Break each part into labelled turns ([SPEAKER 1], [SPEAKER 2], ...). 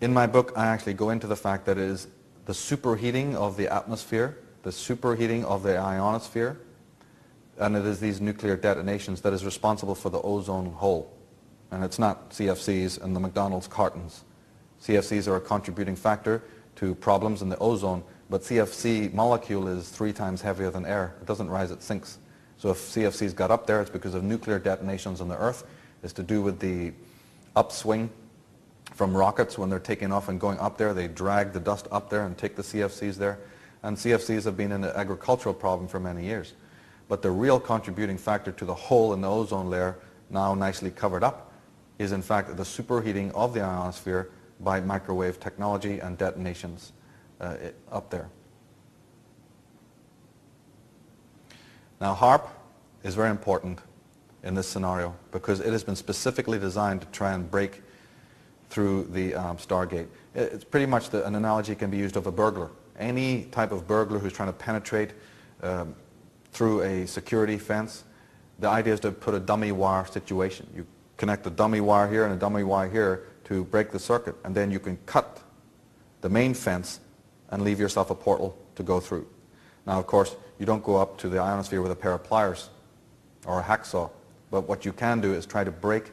[SPEAKER 1] In my book, I actually go into the fact that it is the superheating of the atmosphere, the superheating of the ionosphere, and it is these nuclear detonations that is responsible for the ozone hole. And it's not CFCs and the McDonald's cartons. CFCs are a contributing factor to problems in the ozone, but CFC molecule is 3 times heavier than air. It doesn't rise, it sinks. So if CFCs got up there, it's because of nuclear detonations on the Earth. It's to do with the upswing from rockets when they're taking off and going up there. They drag the dust up there and take the CFCs there. And CFCs have been an agricultural problem for many years. But the real contributing factor to the hole in the ozone layer, now nicely covered up, is in fact the superheating of the ionosphere by microwave technology and detonations up there. Now HAARP is very important in this scenario because it has been specifically designed to try and break through the Stargate. It's pretty much an analogy can be used of a burglar. Any type of burglar who's trying to penetrate through a security fence, the idea is to put a dummy wire situation. You connect a dummy wire here and a dummy wire here to break the circuit, and then you can cut the main fence and leave yourself a portal to go through. Now, of course, you don't go up to the ionosphere with a pair of pliers or a hacksaw, but what you can do is try to break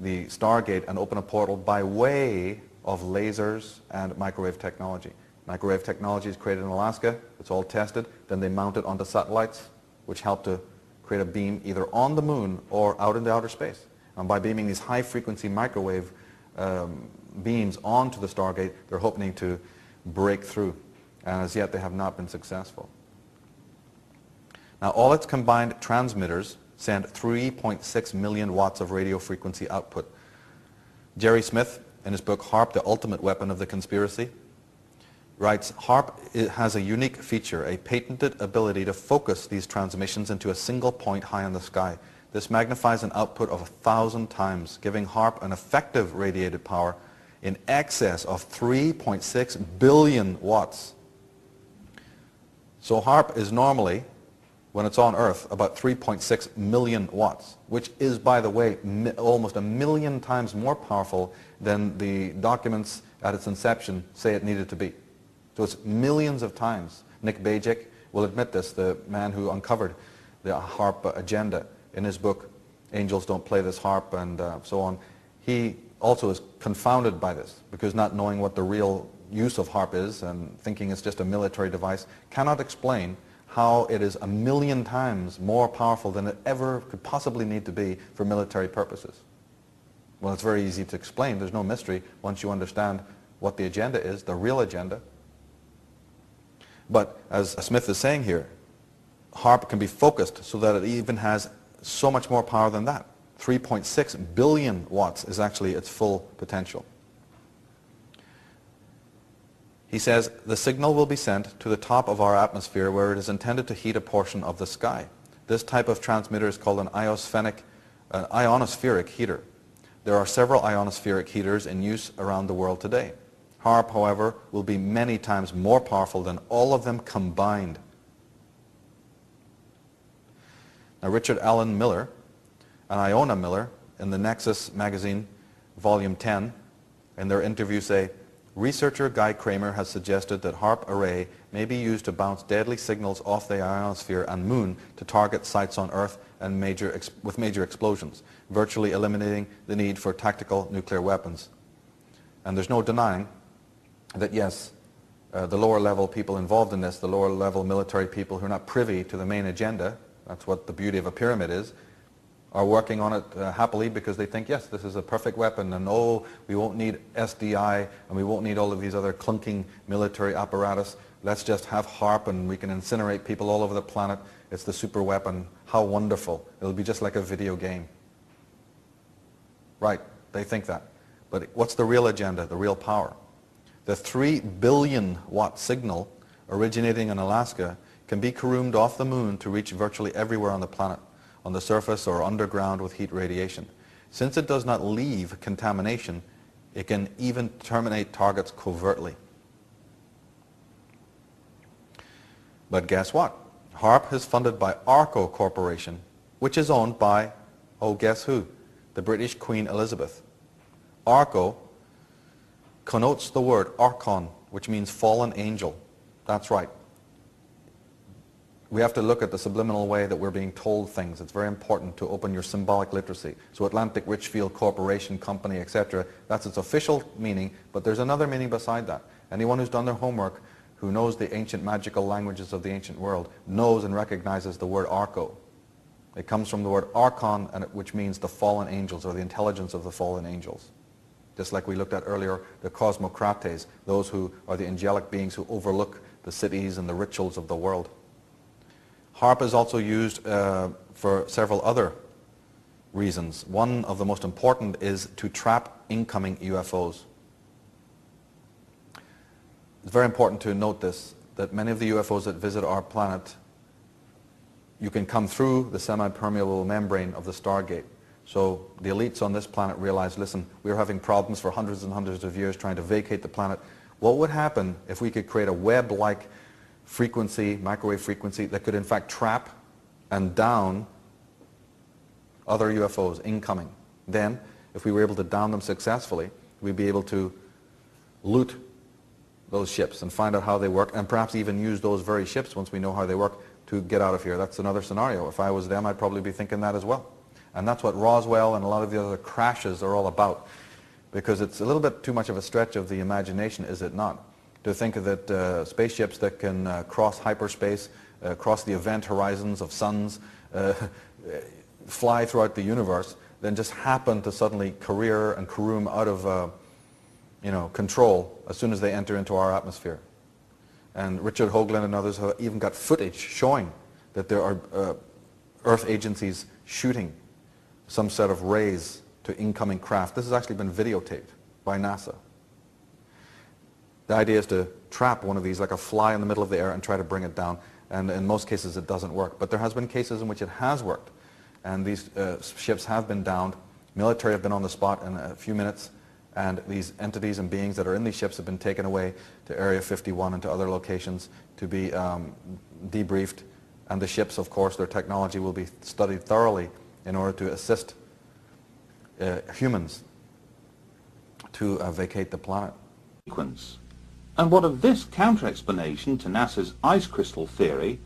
[SPEAKER 1] the Stargate and open a portal by way of lasers and microwave technology. Microwave technology is created in Alaska, it's all tested, then they mount it onto satellites, which help to create a beam either on the moon or out into outer space. And by beaming these high-frequency microwave beams onto the Stargate, they're hoping to break through. And as yet, they have not been successful. Now, all its combined transmitters send 3.6 million watts of radio frequency output. Jerry Smith, in his book HAARP, The Ultimate Weapon of the Conspiracy, writes, HAARP has a unique feature, a patented ability to focus these transmissions into a single point high in the sky. This magnifies an output of 1,000 times, giving HAARP an effective radiated power in excess of 3.6 billion watts. So HAARP is normally, when it's on Earth, about 3.6 million watts, which is, by the way, almost 1 million times more powerful than the documents at its inception say it needed to be. So it's millions of times. Nick Bajik will admit this, the man who uncovered the HAARP agenda in his book, Angels Don't Play This HAARP, and so on. He also is confounded by this, because not knowing what the real use of HAARP is and thinking it's just a military device, cannot explain how it is 1 million times more powerful than it ever could possibly need to be for military purposes. Well, it's very easy to explain. There's no mystery once you understand what the agenda is, the real agenda. But as Smith is saying here, HAARP can be focused so that it even has so much more power than that. 3.6 billion watts is actually its full potential. He says, the signal will be sent to the top of our atmosphere where it is intended to heat a portion of the sky. This type of transmitter is called an ionospheric heater. There are several ionospheric heaters in use around the world today. HAARP, however, will be many times more powerful than all of them combined. Now, Richard Allen Miller and Iona Miller in the Nexus magazine, volume 10, in their interview say, researcher Guy Kramer has suggested that HAARP array may be used to bounce deadly signals off the ionosphere and moon to target sites on Earth and with major explosions, virtually eliminating the need for tactical nuclear weapons. And there's no denying that, yes, the lower level people involved in this, the lower level military people who are not privy to the main agenda, that's what the beauty of a pyramid is, are working on it happily because they think, yes, this is a perfect weapon, and oh, we won't need SDI and we won't need all of these other clunking military apparatus. Let's just have HAARP and we can incinerate people all over the planet. It's the super weapon. How wonderful. It'll be just like a video game. Right, they think that. But what's the real agenda, the real power? The 3 billion watt signal originating in Alaska can be caroomed off the moon to reach virtually everywhere on the planet, on the surface or underground with heat radiation. Since it does not leave contamination, it can even terminate targets covertly. But guess what? HAARP is funded by Arco Corporation, which is owned by, oh, guess who? The British Queen Elizabeth. Arco connotes the word archon, which means fallen angel. That's right. We have to look at the subliminal way that we're being told things. It's very important to open your symbolic literacy. So Atlantic Richfield Corporation Company, etc., that's its official meaning, but there's another meaning beside that. Anyone who's done their homework, who knows the ancient magical languages of the ancient world, knows and recognizes the word archo. It comes from the word archon, which means the fallen angels, or the intelligence of the fallen angels. Just like we looked at earlier, the cosmocrates, those who are the angelic beings who overlook the cities and the rituals of the world. Haarp is also used for several other reasons. One of the most important is to trap incoming UFOs. It's very important to note this, that many of the UFOs that visit our planet, you can come through the semi-permeable membrane of the Stargate. So the elites on this planet realize, listen, we're having problems for hundreds and hundreds of years trying to vacate the planet. What would happen if we could create a web-like frequency, microwave frequency, that could in fact trap and down other UFOs incoming? Then, if we were able to down them successfully, we'd be able to loot those ships and find out how they work, and perhaps even use those very ships, once we know how they work, to get out of here. That's another scenario. If I was them, I'd probably be thinking that as well. And that's what Roswell and a lot of the other crashes are all about, because it's a little bit too much of a stretch of the imagination, is it not, to think that spaceships that can cross hyperspace, cross the event horizons of suns, fly throughout the universe, then just happen to suddenly career and caroom out of control as soon as they enter into our atmosphere. And Richard Hoagland and others have even got footage showing that there are Earth agencies shooting some set of rays to incoming craft. This has actually been videotaped by NASA. The idea is to trap one of these like a fly in the middle of the air and try to bring it down. And in most cases it doesn't work. But there has been cases in which it has worked. And these ships have been downed. Military have been on the spot in a few minutes. And these entities and beings that are in these ships have been taken away to Area 51 and to other locations to be debriefed. And the ships, of course, their technology will be studied thoroughly in order to assist humans to vacate the planet.
[SPEAKER 2] And what of this counter-explanation to NASA's ice crystal theory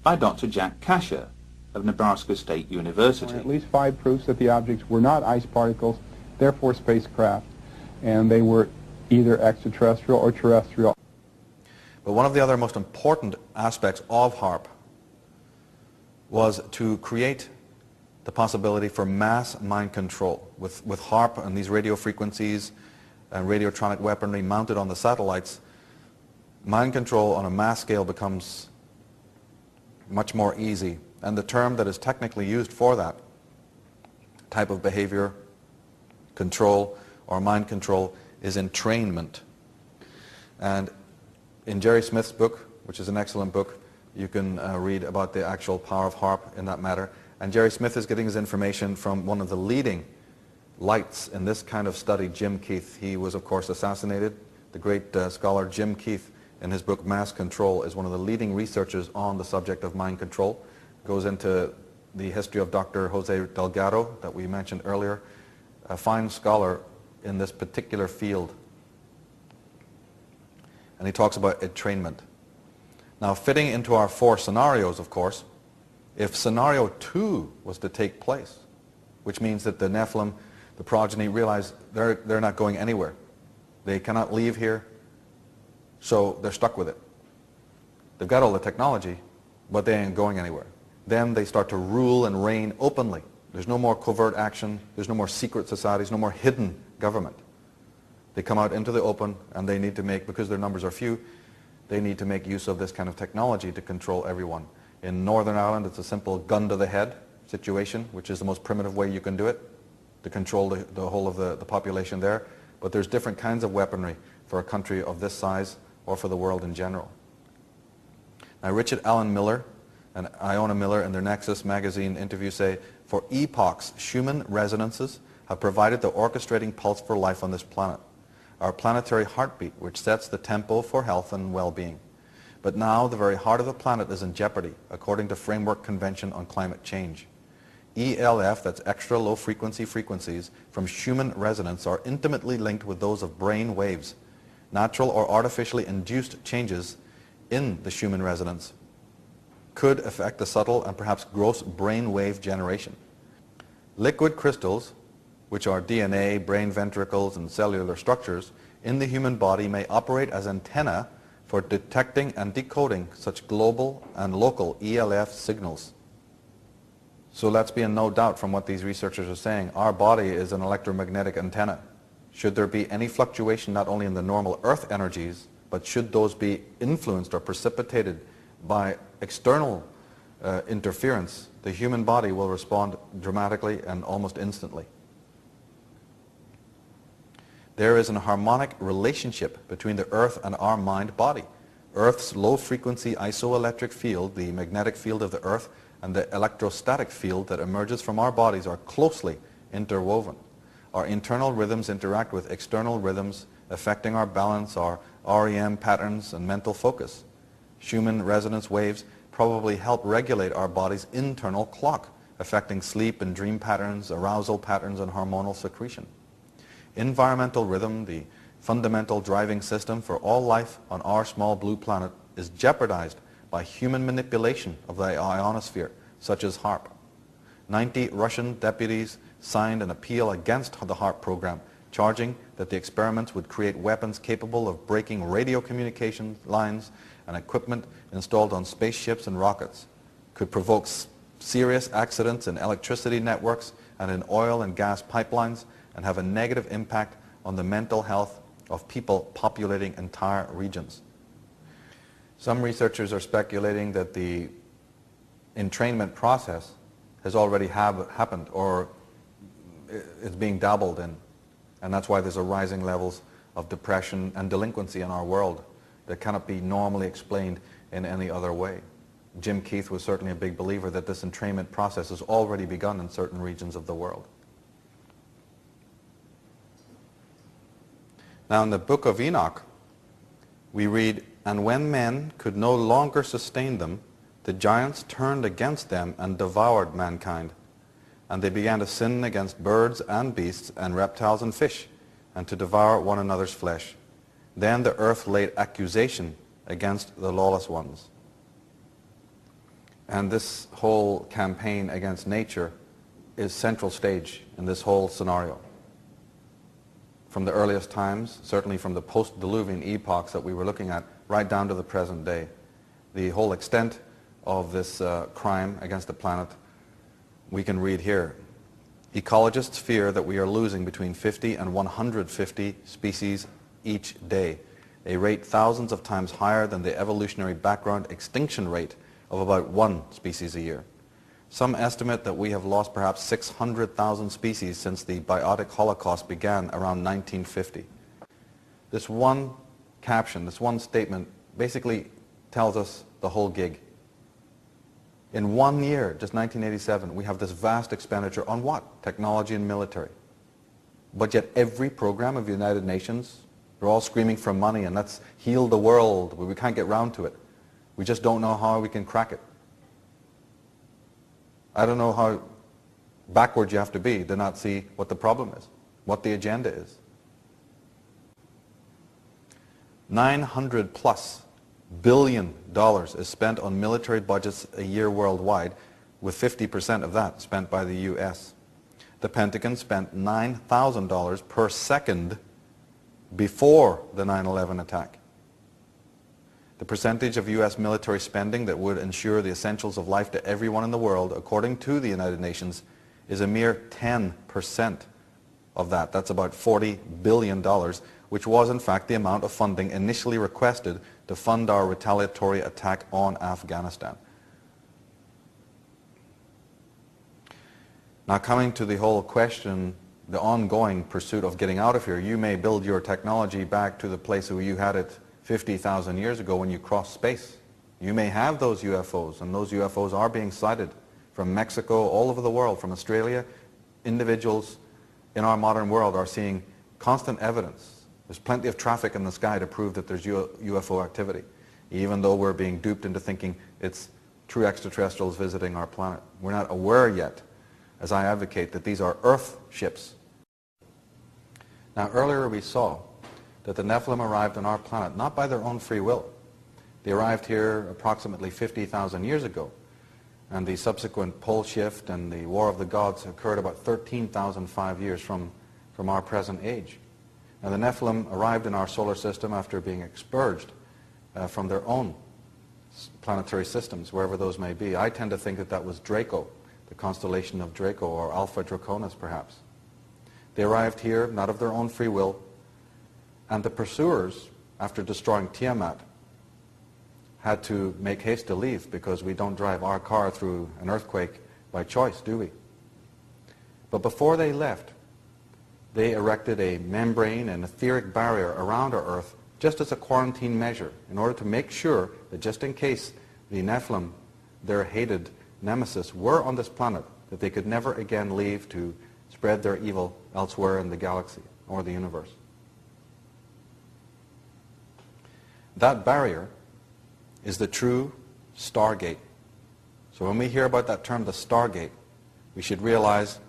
[SPEAKER 2] by Dr. Jack Kasher of Nebraska State University?
[SPEAKER 3] At least 5 proofs that the objects were not ice particles, therefore spacecraft, and they were either extraterrestrial or terrestrial.
[SPEAKER 1] But one of the other most important aspects of Haarp was to create the possibility for mass mind control. With Haarp and these radio frequencies and radiotronic weaponry mounted on the satellites, mind control on a mass scale becomes much more easy. And the term that is technically used for that type of behavior, control, or mind control is entrainment. And in Jerry Smith's book, which is an excellent book, you can read about the actual power of Haarp in that matter. And Jerry Smith is getting his information from one of the leading lights in this kind of study, Jim Keith. He was, of course, assassinated. The great scholar Jim Keith, in his book Mass Control, is one of the leading researchers on the subject of mind control. Goes into the history of Dr. Jose Delgado that we mentioned earlier, a fine scholar in this particular field. And he talks about entrainment. Now, fitting into our 4 scenarios, of course, if scenario 2 was to take place, which means that the Nephilim, the progeny, realize they're not going anywhere. They cannot leave here, so they're stuck with it. They've got all the technology, but they ain't going anywhere. Then they start to rule and reign openly. There's no more covert action, there's no more secret societies, no more hidden government. They come out into the open, and they need to make, because their numbers are few, they need to make use of this kind of technology to control everyone. In Northern Ireland, it's a simple gun to the head situation, which is the most primitive way you can do it, to control the whole of the population there. But there's different kinds of weaponry for a country of this size or for the world in general. Now, Richard Allen Miller and Iona Miller in their Nexus magazine interview say, for epochs, Schumann resonances have provided the orchestrating pulse for life on this planet, our planetary heartbeat, which sets the tempo for health and well-being. But now the very heart of the planet is in jeopardy, according to Framework Convention on Climate Change. ELF, that's extra low frequencies, from Schumann resonance are intimately linked with those of brain waves, natural or artificially induced changes in the Schumann resonance could affect the subtle and perhaps gross brain wave generation. Liquid crystals, which are DNA, brain ventricles, and cellular structures, in the human body may operate as antennae for detecting and decoding such global and local ELF signals. So let's be in no doubt from what these researchers are saying. Our body is an electromagnetic antenna. Should there be any fluctuation not only in the normal earth energies, but should those be influenced or precipitated by external interference, the human body will respond dramatically and almost instantly. There is an harmonic relationship between the earth and our mind-body. Earth's low-frequency isoelectric field, the magnetic field of the earth, and the electrostatic field that emerges from our bodies are closely interwoven. Our internal rhythms interact with external rhythms, affecting our balance, our REM patterns, and mental focus. Schumann resonance waves probably help regulate our body's internal clock, affecting sleep and dream patterns, arousal patterns, and hormonal secretion. Environmental rhythm, the fundamental driving system for all life on our small blue planet, is jeopardized by human manipulation of the ionosphere, such as Haarp. 90 Russian deputies signed an appeal against the Haarp program, charging that the experiments would create weapons capable of breaking radio communication lines and equipment installed on spaceships and rockets, could provoke serious accidents in electricity networks and in oil and gas pipelines, and have a negative impact on the mental health of people populating entire regions. Some researchers are speculating that the entrainment process has already happened or is being dabbled in, and that's why there's a rising levels of depression and delinquency in our world that cannot be normally explained in any other way. Jim Keith was certainly a big believer that this entrainment process has already begun in certain regions of the world. Now in the book of Enoch, we read, "And when men could no longer sustain them, the giants turned against them and devoured mankind. And they began to sin against birds and beasts and reptiles and fish, and to devour one another's flesh. Then the earth laid accusation against the lawless ones." And this whole campaign against nature is central stage in this whole scenario. From the earliest times, certainly from the post-Diluvian epochs that we were looking at, right down to the present day. The whole extent of this crime against the planet, we can read here. Ecologists fear that we are losing between 50 and 150 species each day, a rate thousands of times higher than the evolutionary background extinction rate of about 1 species a year. Some estimate that we have lost perhaps 600,000 species since the biotic holocaust began around 1950. This one caption, this one statement, basically tells us the whole gig. In 1 year, just 1987, we have this vast expenditure on what? Technology and military. But yet every program of the United Nations, they're all screaming for money and let's heal the world, but we can't get round to it. We just don't know how we can crack it. I don't know how backward you have to be to not see what the problem is, what the agenda is. $900+ billion is spent on military budgets a year worldwide, with 50% of that spent by the US. The Pentagon spent $9,000 per second before the 9/11 attack. The percentage of US military spending that would ensure the essentials of life to everyone in the world, according to the United Nations, is a mere 10% of that. That's about $40 billion, which was in fact the amount of funding initially requested to fund our retaliatory attack on Afghanistan. Now coming to the whole question, the ongoing pursuit of getting out of here, you may build your technology back to the place where you had it 50,000 years ago when you crossed space. You may have those UFOs, and those UFOs are being sighted from Mexico, all over the world, from Australia. Individuals in our modern world are seeing constant evidence. There's plenty of traffic in the sky to prove that there's UFO activity, even though we're being duped into thinking it's true extraterrestrials visiting our planet. We're not aware yet, as I advocate, that these are Earth ships. Now earlier we saw that the Nephilim arrived on our planet not by their own free will. They arrived here approximately 50,000 years ago, and the subsequent pole shift and the War of the Gods occurred about 13,005 years from our present age. Now the Nephilim arrived in our solar system after being expurged from their own planetary systems, wherever those may be. I tend to think that that was Draco, the constellation of Draco, or Alpha Draconis perhaps. They arrived here not of their own free will, and the pursuers, after destroying Tiamat, had to make haste to leave, because we don't drive our car through an earthquake by choice, do we? But before they left, they erected a membrane and etheric barrier around our Earth just as a quarantine measure, in order to make sure that just in case the Nephilim, their hated nemesis, were on this planet, that they could never again leave to spread their evil elsewhere in the galaxy or the universe. That barrier is the true Stargate. So when we hear about that term, the Stargate, we should realize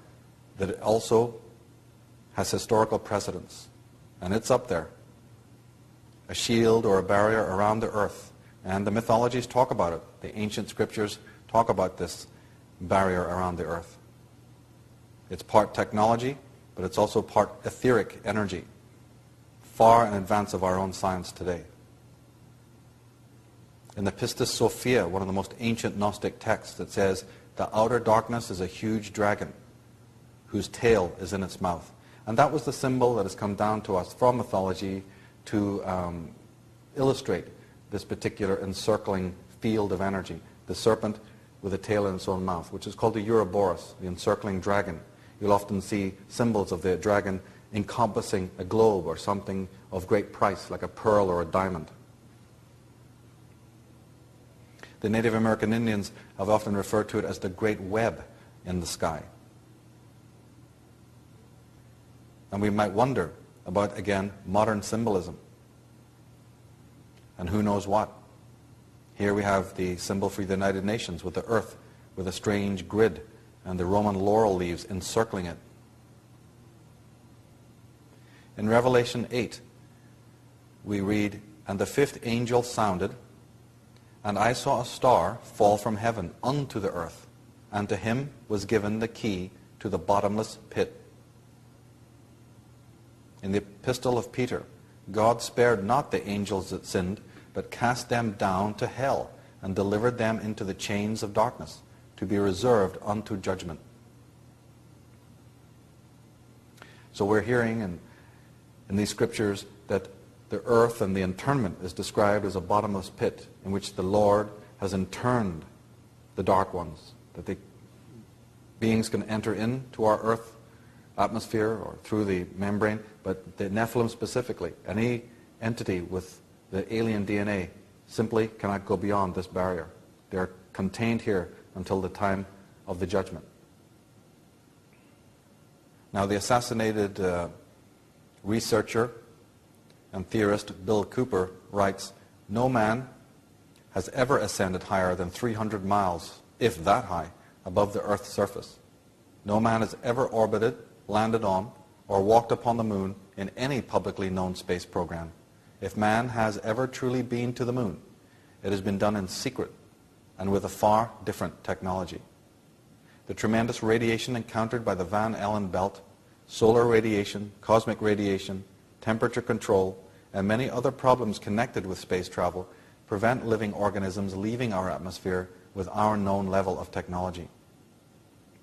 [SPEAKER 1] that it also has historical precedence, and it's up there. A shield or a barrier around the earth. And the mythologies talk about it. The ancient scriptures talk about this barrier around the earth. It's part technology, but it's also part etheric energy, far in advance of our own science today. In the Pistis Sophia, one of the most ancient Gnostic texts, it says, the outer darkness is a huge dragon whose tail is in its mouth. And that was the symbol that has come down to us from mythology to illustrate this particular encircling field of energy, the serpent with a tail in its own mouth, which is called the Ouroboros, the encircling dragon. You'll often see symbols of the dragon encompassing a globe or something of great price, like a pearl or a diamond. The Native American Indians have often referred to it as the great web in the sky. And we might wonder about, again, modern symbolism. And who knows what. Here we have the symbol for the United Nations with the earth, with a strange grid, and the Roman laurel leaves encircling it. In Revelation 8, we read, and the fifth angel sounded, and I saw a star fall from heaven unto the earth, and to him was given the key to the bottomless pit. In the epistle of Peter, God spared not the angels that sinned, but cast them down to hell, and delivered them into the chains of darkness, to be reserved unto judgment. So we're hearing in these scriptures that the earth and the internment is described as a bottomless pit in which the Lord has interned the dark ones, that the beings can enter into our earth atmosphere or through the membrane, but the Nephilim specifically, any entity with the alien DNA simply cannot go beyond this barrier. They're contained here until the time of the judgment. Now the assassinated researcher and theorist Bill Cooper writes, no man has ever ascended higher than 300 miles, if that high, above the Earth's surface. No man has ever orbited, landed on, or walked upon the moon in any publicly known space program. If man has ever truly been to the moon, it has been done in secret and with a far different technology. The tremendous radiation encountered by the Van Allen belt, solar radiation, cosmic radiation, temperature control, and many other problems connected with space travel prevent living organisms leaving our atmosphere with our known level of technology.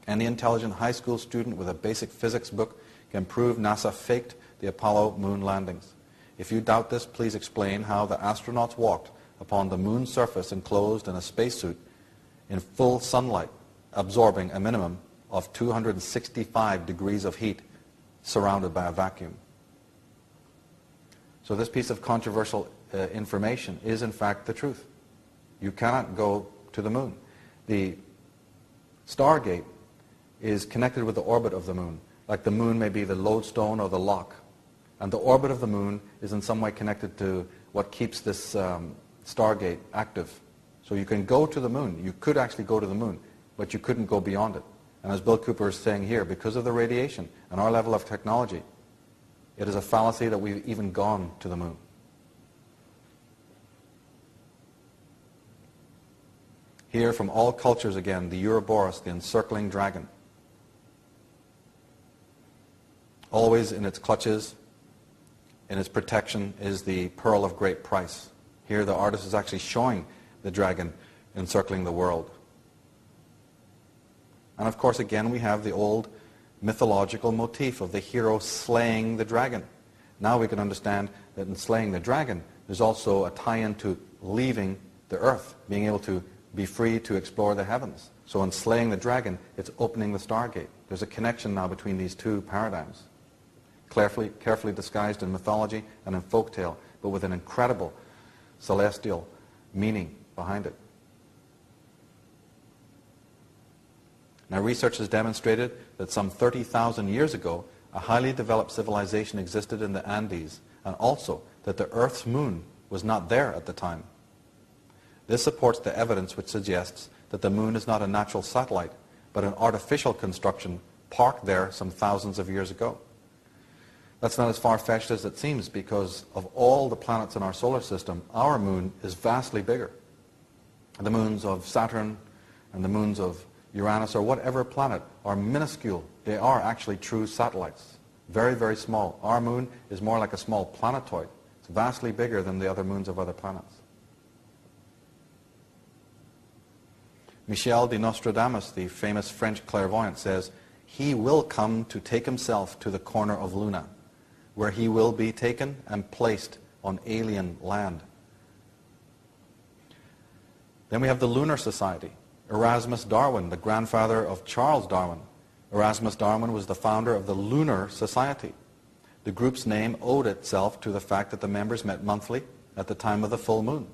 [SPEAKER 1] Any intelligent high school student with a basic physics book can prove NASA faked the Apollo moon landings. If you doubt this, please explain how the astronauts walked upon the moon's surface enclosed in a spacesuit in full sunlight, absorbing a minimum of 265 degrees of heat, surrounded by a vacuum. So this piece of controversial information is in fact the truth. You cannot go to the moon. The Stargate is connected with the orbit of the moon, like the moon may be the lodestone or the lock. And the orbit of the moon is in some way connected to what keeps this Stargate active. So you can go to the moon. You could actually go to the moon, but you couldn't go beyond it. And as Bill Cooper is saying here, because of the radiation and our level of technology, It is a fallacy that we've even gone to the moon. Here, from all cultures again, the Ouroboros, the encircling dragon. Always in its clutches, in its protection, is the pearl of great price. Here the artist is actually showing the dragon encircling the world. And of course, again, we have the old mythological motif of the hero slaying the dragon. Now we can understand that in slaying the dragon, there's also a tie-in to leaving the earth, being able to be free to explore the heavens. So in slaying the dragon, it's opening the stargate. There's a connection now between these two paradigms, carefully disguised in mythology and in folktale, but with an incredible celestial meaning behind it. Now, research has demonstrated that some 30,000 years ago, a highly developed civilization existed in the Andes, and also that the Earth's moon was not there at the time. This supports the evidence which suggests that the moon is not a natural satellite, but an artificial construction parked there some thousands of years ago. That's not as far-fetched as it seems, because of all the planets in our solar system, our moon is vastly bigger. The moons of Saturn and the moons of Uranus or whatever planet are minuscule. They are actually true satellites. Very, very small. Our moon is more like a small planetoid. It's vastly bigger than the other moons of other planets. Michel de Nostradamus, the famous French clairvoyant, says, "He will come to take himself to the corner of Luna, where he will be taken and placed on alien land." Then we have the Lunar Society. Erasmus Darwin, the grandfather of Charles Darwin. Erasmus Darwin was the founder of the Lunar Society. The group's name owed itself to the fact that the members met monthly at the time of the full moon.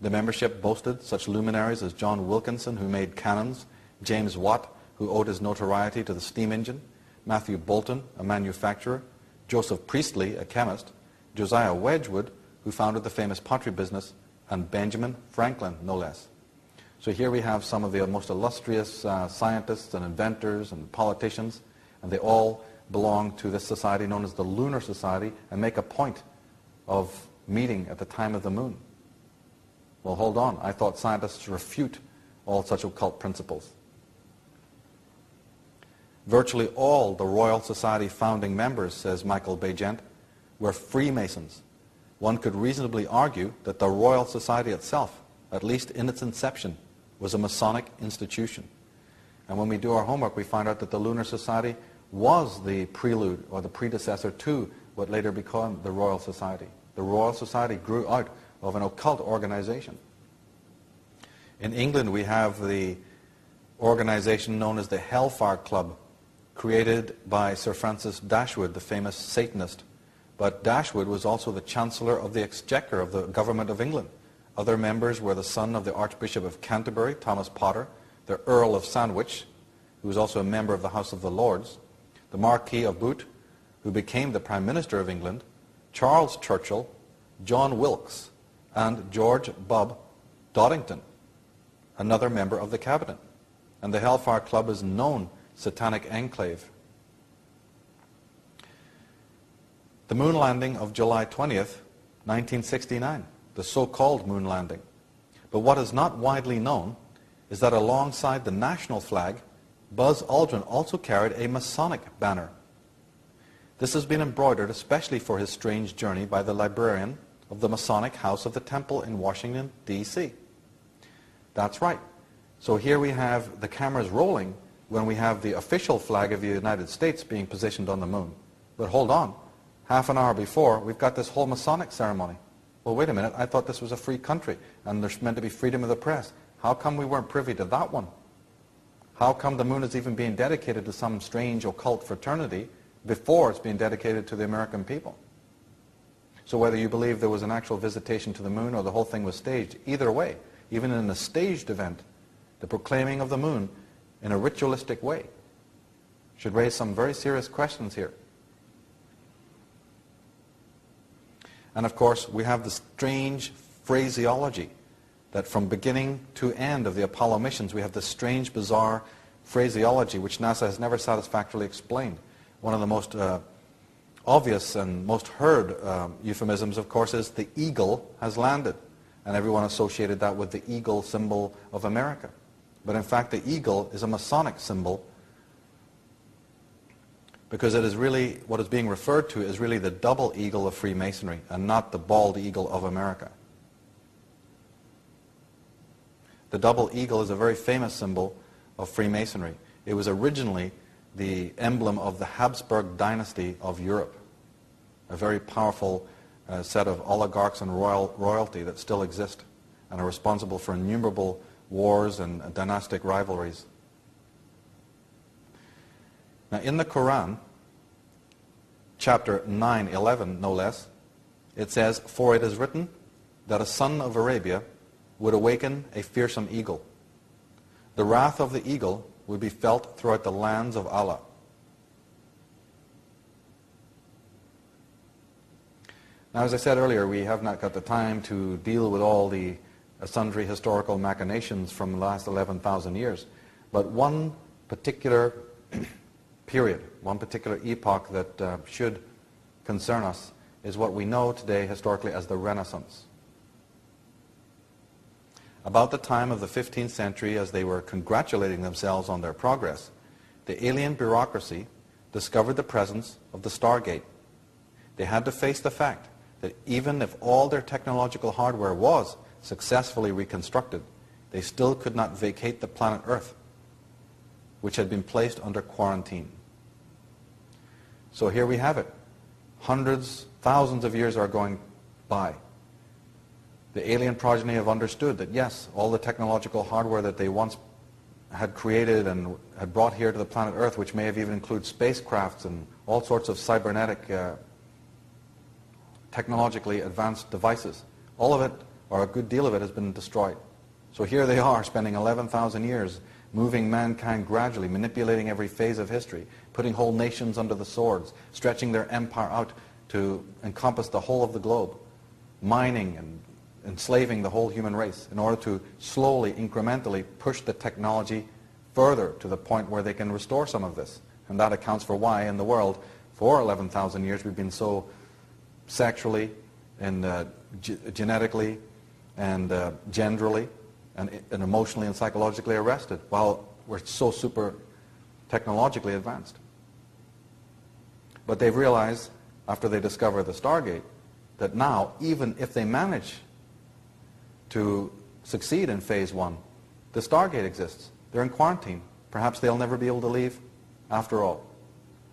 [SPEAKER 1] The membership boasted such luminaries as John Wilkinson, who made cannons, James Watt, who owed his notoriety to the steam engine, Matthew Boulton, a manufacturer, Joseph Priestley, a chemist, Josiah Wedgwood, who founded the famous pottery business, and Benjamin Franklin, no less. So here we have some of the most illustrious scientists and inventors and politicians, and they all belong to this society known as the Lunar Society and make a point of meeting at the time of the moon. Well, hold on. I thought scientists refute all such occult principles. Virtually all the Royal Society founding members, says Michael Begent, were Freemasons. One could reasonably argue that the Royal Society itself, at least in its inception, was a Masonic institution. And when we do our homework, we find out that the Lunar Society was the prelude or the predecessor to what later became the Royal Society. The Royal Society grew out of an occult organization. In England, we have the organization known as the Hellfire Club, created by Sir Francis Dashwood, the famous Satanist. But Dashwood was also the Chancellor of the Exchequer of the Government of England. Other members were the son of the Archbishop of Canterbury, Thomas Potter, the Earl of Sandwich, who was also a member of the House of the Lords, the Marquis of Bute, who became the Prime Minister of England, Charles Churchill, John Wilkes, and George Bob Doddington, another member of the Cabinet. And the Hellfire Club is known satanic enclave. The moon landing of July 20th, 1969. The so-called moon landing. But what is not widely known is that alongside the national flag, Buzz Aldrin also carried a Masonic banner. This has been embroidered especially for his strange journey by the librarian of the Masonic House of the Temple in Washington, D.C. That's right. So here we have the cameras rolling when we have the official flag of the United States being positioned on the moon. But hold on, half an hour before, we've got this whole Masonic ceremony. Well, wait a minute, I thought this was a free country, and there's meant to be freedom of the press. How come we weren't privy to that one? How come the moon is even being dedicated to some strange occult fraternity before it's being dedicated to the American people? So whether you believe there was an actual visitation to the moon or the whole thing was staged, either way, even in a staged event, the proclaiming of the moon in a ritualistic way should raise some very serious questions here. And of course, we have the strange phraseology that from beginning to end of the Apollo missions, we have this strange, bizarre phraseology which NASA has never satisfactorily explained. One of the most obvious and most heard euphemisms, of course, is the eagle has landed. And everyone associated that with the eagle symbol of America. But in fact, the eagle is a Masonic symbol, because it is really, what is being referred to is really the double eagle of Freemasonry and not the bald eagle of America. The double eagle is a very famous symbol of Freemasonry. It was originally the emblem of the Habsburg dynasty of Europe, a very powerful set of oligarchs and royalty that still exist and are responsible for innumerable wars and dynastic rivalries. Now in the Quran, chapter 9:11 no less, it says, "For it is written that a son of Arabia would awaken a fearsome eagle. The wrath of the eagle would be felt throughout the lands of Allah." Now, as I said earlier, we have not got the time to deal with all the sundry historical machinations from the last 11,000 years. But one particular period, one particular epoch that should concern us is what we know today historically as the Renaissance. About the time of the 15th century, as they were congratulating themselves on their progress, the alien bureaucracy discovered the presence of the Stargate. They had to face the fact that even if all their technological hardware was successfully reconstructed, they still could not vacate the planet Earth, which had been placed under quarantine. So here we have it. Hundreds, thousands of years are going by. The alien progeny have understood that, yes, all the technological hardware that they once had created and had brought here to the planet Earth, which may have even included spacecrafts and all sorts of cybernetic, technologically advanced devices, all of it, or a good deal of it, has been destroyed. So here they are, spending 11,000 years moving mankind gradually, manipulating every phase of history, putting whole nations under the swords, stretching their empire out to encompass the whole of the globe, mining and enslaving the whole human race in order to slowly, incrementally push the technology further to the point where they can restore some of this. And that accounts for why in the world for 11,000 years we've been so sexually and genetically and genderally and emotionally and psychologically arrested, while we're so super technologically advanced. But they've realized, after they discover the Stargate, that now, even if they manage to succeed in phase one, the Stargate exists. They're in quarantine. Perhaps they'll never be able to leave after all.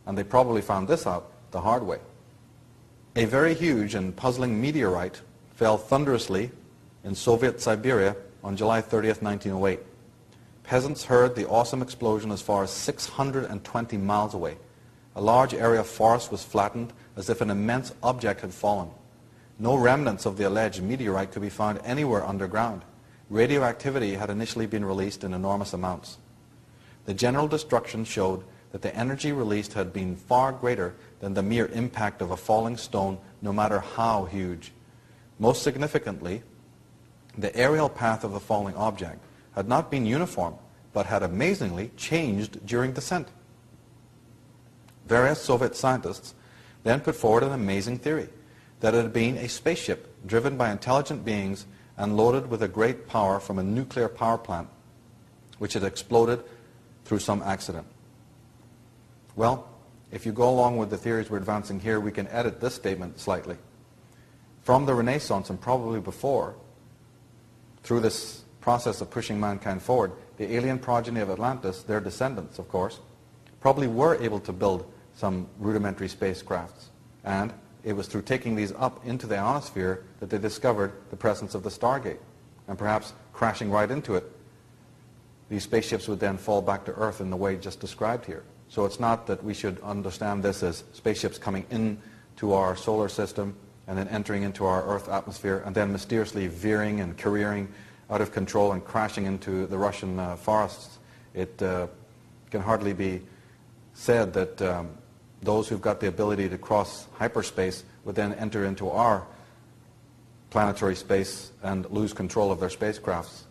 [SPEAKER 1] And they probably found this out the hard way. A very huge and puzzling meteorite fell thunderously in Soviet Siberia on July 30th, 1908. Peasants heard the awesome explosion as far as 620 miles away. A large area of forest was flattened as if an immense object had fallen. No remnants of the alleged meteorite could be found anywhere underground. Radioactivity had initially been released in enormous amounts. The general destruction showed that the energy released had been far greater than the mere impact of a falling stone, no matter how huge. Most significantly, the aerial path of the falling object had not been uniform, but had amazingly changed during descent. Various Soviet scientists then put forward an amazing theory, that it had been a spaceship driven by intelligent beings and loaded with a great power from a nuclear power plant, which had exploded through some accident. Well, if you go along with the theories we're advancing here, we can edit this statement slightly. From the Renaissance, and probably before, through this process of pushing mankind forward, the alien progeny of Atlantis, their descendants, of course, probably were able to build some rudimentary spacecrafts. And it was through taking these up into the ionosphere that they discovered the presence of the Stargate. And perhaps crashing right into it, these spaceships would then fall back to Earth in the way just described here. So it's not that we should understand this as spaceships coming into our solar system and then entering into our Earth atmosphere and then mysteriously veering and careering out of control and crashing into the Russian forests. It can hardly be said that those who've got the ability to cross hyperspace would then enter into our planetary space and lose control of their spacecrafts